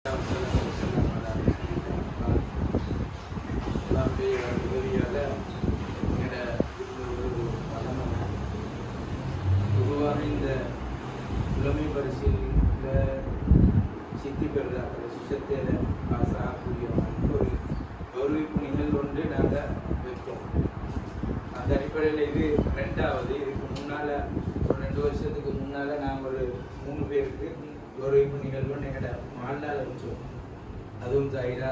பொதுவாக இந்த புலமை பரிசீலனையில் சித்தி பெறுற சிஷத்தில் பாஸ் ஆகக்கூடிய ஒரு கௌரவிப்பு நிகழ்வு ஒன்று நாங்கள் வைப்போம். அந்த அடிப்படையில் இது ரெண்டாவது. இதுக்கு முன்னால் ஒரு 2 வருஷத்துக்கு முன்னால் நாங்கள் ஒரு 3 பேருக்கு கௌரவிப்பு நிகழ்வுன்னு எங்களோட வாழ்நாள் வச்சோம். அதுவும் தாயிரா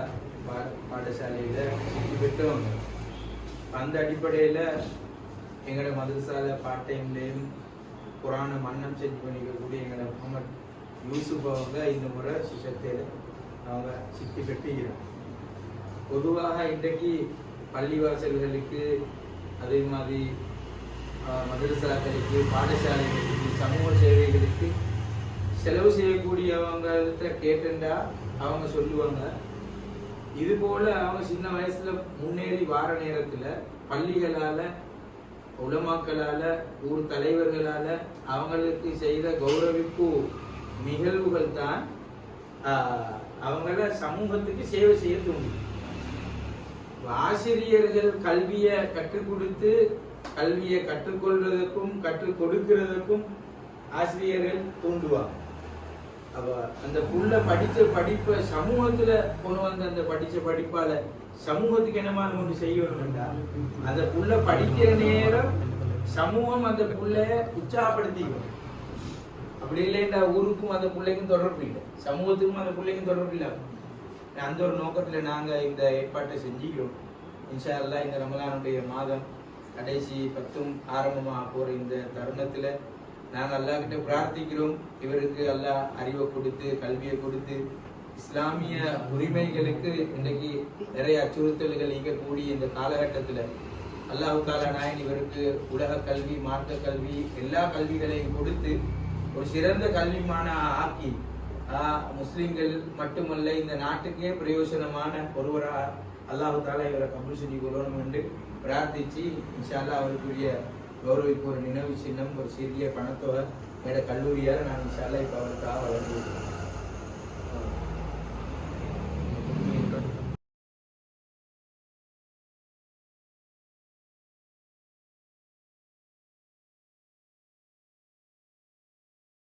பாடசாலையில் சித்தி பெற்றவங்க. அந்த அடிப்படையில் எங்களோட மதரசால பார்ட் டைம்லேயும் குரானை மன்னம் செஞ்சு பண்ணிக்கக்கூடிய எங்களோட முகமது யூசுப் அவங்க இந்த முறை சிஷத்தில் அவங்க சித்தி பெற்றுகிறாங்க. பொதுவாக இன்றைக்கு பள்ளிவாசல்களுக்கு அதே மாதிரி மதரசாக்களுக்கு பாடசாலைகளுக்கு சமூக சேவைகளுக்கு செலவு செய்யக்கூடியவங்கள்ட்ட கேட்டுண்டா அவங்க சொல்லுவாங்க. இது போல அவங்க சின்ன வயசுல முன்னேறி வார நேரத்துல பள்ளிகளால உலமாக்களால ஊர் தலைவர்களால அவங்களுக்கு செய்த கௌரவிப்பு நிகழ்வுகள் தான் அவங்கள சமூகத்துக்கு சேவை செய்ய தூண்டும். ஆசிரியர்கள் கல்வியை கற்றுக் கொடுத்து கல்வியை கற்றுக்கொள்வதற்கும் கற்றுக் கொடுக்கிறதுக்கும் ஆசிரியர்கள் தூண்டுவாங்க. அப்ப அந்த புள்ள படிச்ச படிப்பை சமூகத்துல கொண்டு வந்த அந்த படிச்ச படிப்பால சமூகத்துக்கு என்னமான ஒன்று செய்யணும்டா அந்த புள்ள படிக்கிற நேரம் சமூகம் அந்த புள்ளைய உற்சாகப்படுத்திக்கும். அப்படி இல்லைண்டா ஊருக்கும் அந்த பிள்ளைக்கும் தொடர்பு இல்லை, சமூகத்துக்கும் அந்த பிள்ளைக்கும் தொடர்பு இல்லை. அந்த ஒரு நோக்கத்துல நாங்க இந்த ஏற்பாட்டை செஞ்சுக்கிறோம். இன்ஷா அல்லாஹ் இந்த ரமலானுடைய மாதம் கடைசி 10 ஆரம்பமாக போற இந்த தருணத்துல நாங்கள் அல்லாஹ் கிட்ட பிரார்த்திக்கிறோம். இவருக்கு அல்லாஹ் அறிவை கொடுத்து கல்வியை கொடுத்து இஸ்லாமிய உரிமைகளுக்கு இன்றைக்கு நிறைய அச்சுறுத்தல்கள் இயக்கக்கூடிய இந்த காலகட்டத்தில் அல்லாஹ் தாலா நாயன் இவருக்கு உலக கல்வி மார்க்க கல்வி எல்லா கல்விகளையும் கொடுத்து ஒரு சிறந்த கல்விமான ஆக்கி முஸ்லிம்கள் மட்டுமல்ல இந்த நாட்டுக்கே பிரயோஜனமான ஒருவராக அல்லாஹ் தாலா இவரை கபூல் செஞ்சு கொள்ளணும் என்று பிரார்த்திச்சு இன்ஷா அல்லாஹ் அவருக்குரிய கௌரவிப்பு ஒரு நினைவு சின்னம் ஒரு சிறிய பணத்தொகை என்னோட கல்லூரியாக நான் இன்ஷா அல்லாஹ் இப்போ அவருக்காக வழங்குகிறேன்.